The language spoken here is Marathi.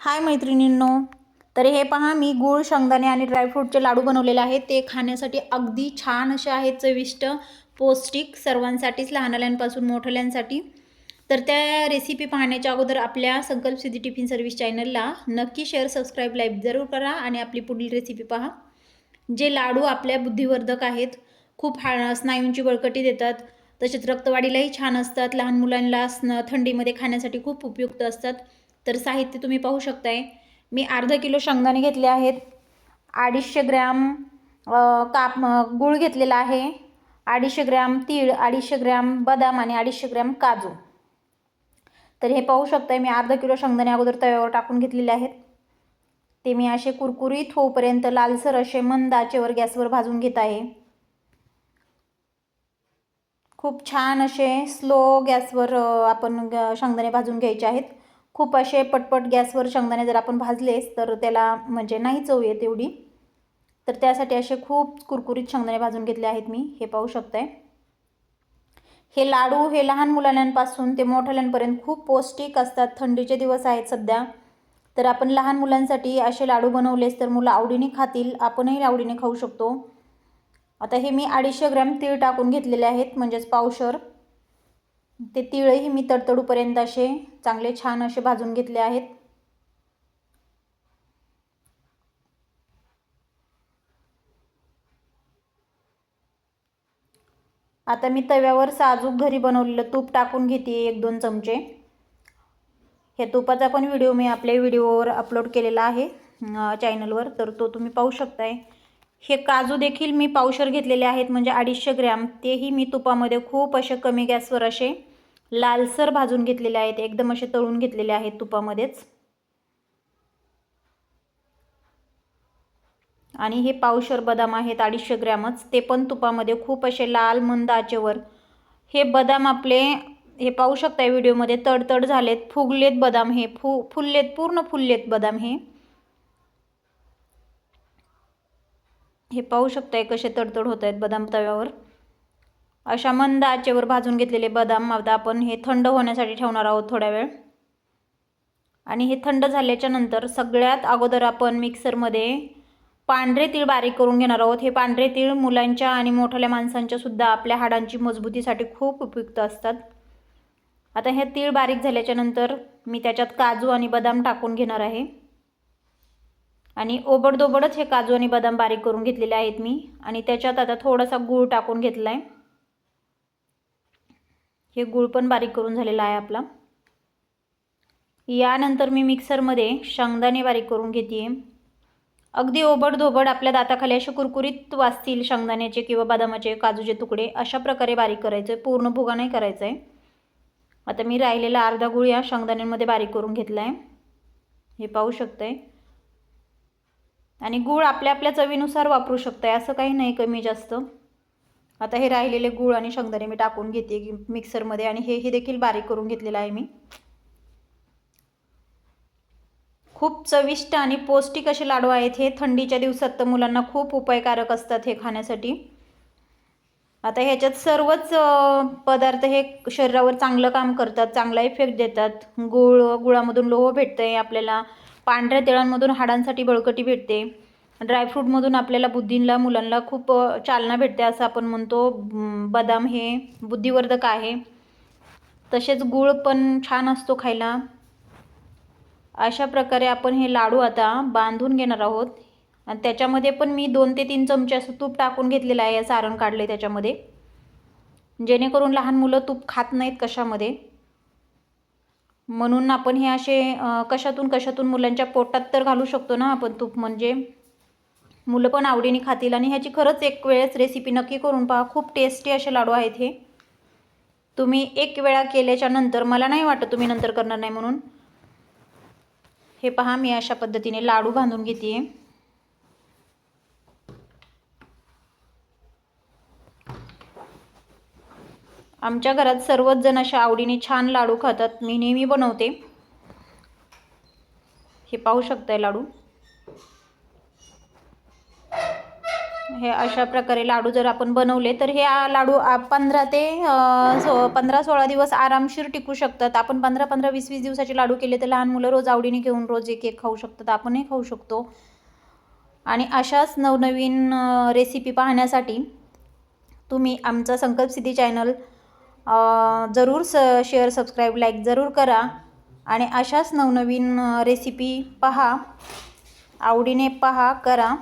हाय मैत्रिणींनो, तर हे पहा मी गूळ शेंगदाणे आणि ड्रायफ्रूटचे लाडू बनवलेले आहेत। ते खाण्यासाठी अगदी छान असे आहेत, चविष्ट, पौष्टिक, सर्वांसाठीच, लहानल्यांपासून मोठ्याल्यांसाठी। तर त्या रेसिपी पाहण्याच्या अगोदर आपल्या संकल्प सिद्धी टिफिन सर्व्हिस चॅनलला नक्की शेअर, सबस्क्राईब, लाईक जरूर करा आणि आपली पुढील रेसिपी पहा। जे लाडू आपल्या बुद्धिवर्धक आहेत, खूप स्नायूंची बळकटी देतात, तसेच रक्तवाढीलाही छान असतात, लहान मुलांना थंडीमध्ये खाण्यासाठी खूप उपयुक्त असतात। तर साहित्य तुम्ही पाहू शकताय। मी अर्धा किलो शेंगदाणे घेतले आहेत, 250 ग्रॅम गूळ घेतलेला आहे, 250 ग्रॅम तीळ, 250 ग्रॅम बदाम आणि 250 ग्रॅम काजू। तर हे पाहू शकताय मी अर्धा किलो शेंगदाणे अगोदर तव्यावर टाकून घेतलेले आहेत। ते मी असे कुरकुरीत होईपर्यंत लालसर असे मंद आचेवर गॅसवर भाजून घेत आहे। खूप छान असे स्लो गॅसवर आपण शेंगदाणे भाजून घ्यायचे आहेत। खूप असे पटपट गॅसवर शेंगदाणे जर आपण भाजलेस तर त्याला म्हणजे नाही चव येत एवढी। तर त्यासाठी असे खूप कुरकुरीत शेंगदाणे भाजून घेतले आहेत मी, हे पाहू शकताय। हे लाडू हे लहान मुलांपासून ते मोठ्याल्यांपर्यंत खूप पौष्टिक असतात। थंडीचे दिवस आहेत सध्या, तर आपण लहान मुलांसाठी असे लाडू बनवलेस तर मुलं आवडीने खातील, आपणही आवडीने खाऊ शकतो। आता हे मी 250 ग्रॅम तीळ टाकून घेतलेले आहेत, म्हणजेच पावशर। ते तीळही मी तडतडूपर्यंत असे चांगले छान असे भाजून घेतले आहेत। आता मी तव्यावर साजूक घरी बनवलेलं तूप टाकून घेते 1-2 चमचे। हे तुपाचा पण व्हिडिओ मी आपल्या व्हिडिओवर अपलोड केलेला आहे चॅनलवर, तर तो तुम्ही पाहू शकताय। हे काजू देखील मी पावशर घेतलेले आहेत, म्हणजे 250 ग्रॅम, तेही मी तुपामध्ये खूप असे कमी गॅसवर असे लालसर भाजून घेतलेले आहेत, एकदम असे तळून घेतलेले आहेत तुपामध्येच। आणि हे पावशर बदाम आहेत 250 ग्रॅमच, ते पण तुपामध्ये खूप असे लाल मंद आचेवर। हे बदाम आपले हे पाहू शकताय व्हिडिओमध्ये तडतड झालेत, फुगलेत बदाम, हे फुललेत, पूर्ण फुललेत बदाम। हे पाहू शकताय कसे तडतड होत आहेत बदाम तव्यावर। अशा मंद आचेवर भाजून घेतलेले बदाम आता आपण हे थंड होण्यासाठी ठेवणार आहोत थोडा वेळ। आणि हे थंड झाल्याच्या नंतर सगळ्यात अगोदर आपण मिक्सरमध्ये पांढरे तीळ बारीक करून घेणार आहोत। हे पांढरे तीळ मुलांच्या आणि मोठ्या माणसांच्या सुद्धा आपल्या हाडांची मजबूतीसाठी खूप उपयुक्त असतात। आता हे तीळ बारीक झाल्याच्या नंतर मी त्याच्यात काजू आणि बदाम टाकून घेणार आहे। आणि ओबडधोबडच हे काजू आणि बदाम बारीक करून घेतलेले आहेत मी, आणि त्याच्यात आता थोडासा गूळ टाकून घेतलाय। हे गूळ पण बारीक करून झालेला आहे आपला। यानंतर मी मिक्सरमध्ये शेंगदाणे बारीक करून घेते। अगदी ओबडधोबड आपल्या दाताखाली असे कुरकुरीत वाजतील शेंगदाण्याचे किंवा बदामाचे, काजूचे तुकडे, अशा प्रकारे बारीक करायचे, पूर्ण भुगा नाही करायचा आहे। आता मी राहिलेला अर्धा गूळ या शेंगदाण्यांमध्ये बारीक करून घेतलाय, हे पाहू शकताय। आणि गूळ आपल्या आपल्या चवीनुसार वापरू शकताय, असं काही नाही कमी जास्त। आता हे राहिलेले गूळ आणि शेंगदाणे मी टाकून घेते मिक्सरमध्ये, आणि हे देखील बारीक करून घेतलेलं आहे मी। खूप चविष्ट आणि पौष्टिक असे लाडू आहेत हे। थंडीच्या दिवसात तर मुलांना खूप उपयोगकारक असतात हे खाण्यासाठी। आता ह्याच्यात सर्वच पदार्थ हे शरीरावर चांगलं काम करतात, चांगला इफेक्ट देतात। गुळामधून लोह भेटते आपल्याला, पांढऱ्या तिळांमधून हाडांसाठी बळकटी भेटते, ड्रायफ्रूटमधून आपल्याला बुद्धीला, मुलांना खूप चालना भेटते असं आपण म्हणतो। बदाम हे बुद्धिवर्धक आहे, तसेच गूळ पण छान असतो खायला। अशा प्रकारे आपण हे लाडू आता बांधून घेणार आहोत। आणि त्याच्यामध्ये पण मी 2 ते 3 चमचे असं तूप टाकून घेतलेलं आहे, सारण काढले त्याच्यामध्ये, जेणेकरून लहान मुलं तूप खात नाहीत कशामध्ये, म्हणून आपण हे असे कशातून मुलांच्या पोटात तर घालू शकतो ना आपण तूप, म्हणजे मुलं पण आवडीने खातील। आणि ह्याची खरंच एक वेळेस रेसिपी नक्की करून पहा, खूप टेस्टी असे लाडू आहेत हे। तुम्ही एक वेळा केल्याच्या नंतर मला नाही वाटत तुम्ही नंतर करणार नाही म्हणून। हे पहा मी अशा पद्धतीने लाडू बांधून घेते। आमच्या घरात सर्वच जण अशा आवडीने छान लाडू खातात, मी नेहमी बनवते। हे पाहू शकताय लाडू, हे अशा प्रकारे लाडू जर आपण बनवले तर हे लाडू 15 ते 15-16 दिवस आरामशीर टिकू शकतात. आपण 15-15, 20-20 दिवसाचे लाडू केले तर लहान मुलं रोज आवडीने घेऊन रोज एक एक खाऊ शकतात. आपणही खाऊ शकतो. आणि अशाच नवनवीन रेसिपी पाहण्यासाठी तुम्ही आमचा संकल्प सिद्धी चॅनल जरूर शेअर, सबस्क्राईब, लाईक जरूर करा. आणि अशाच नवनवीन रेसिपी पहा, आवडीने पहा, करा.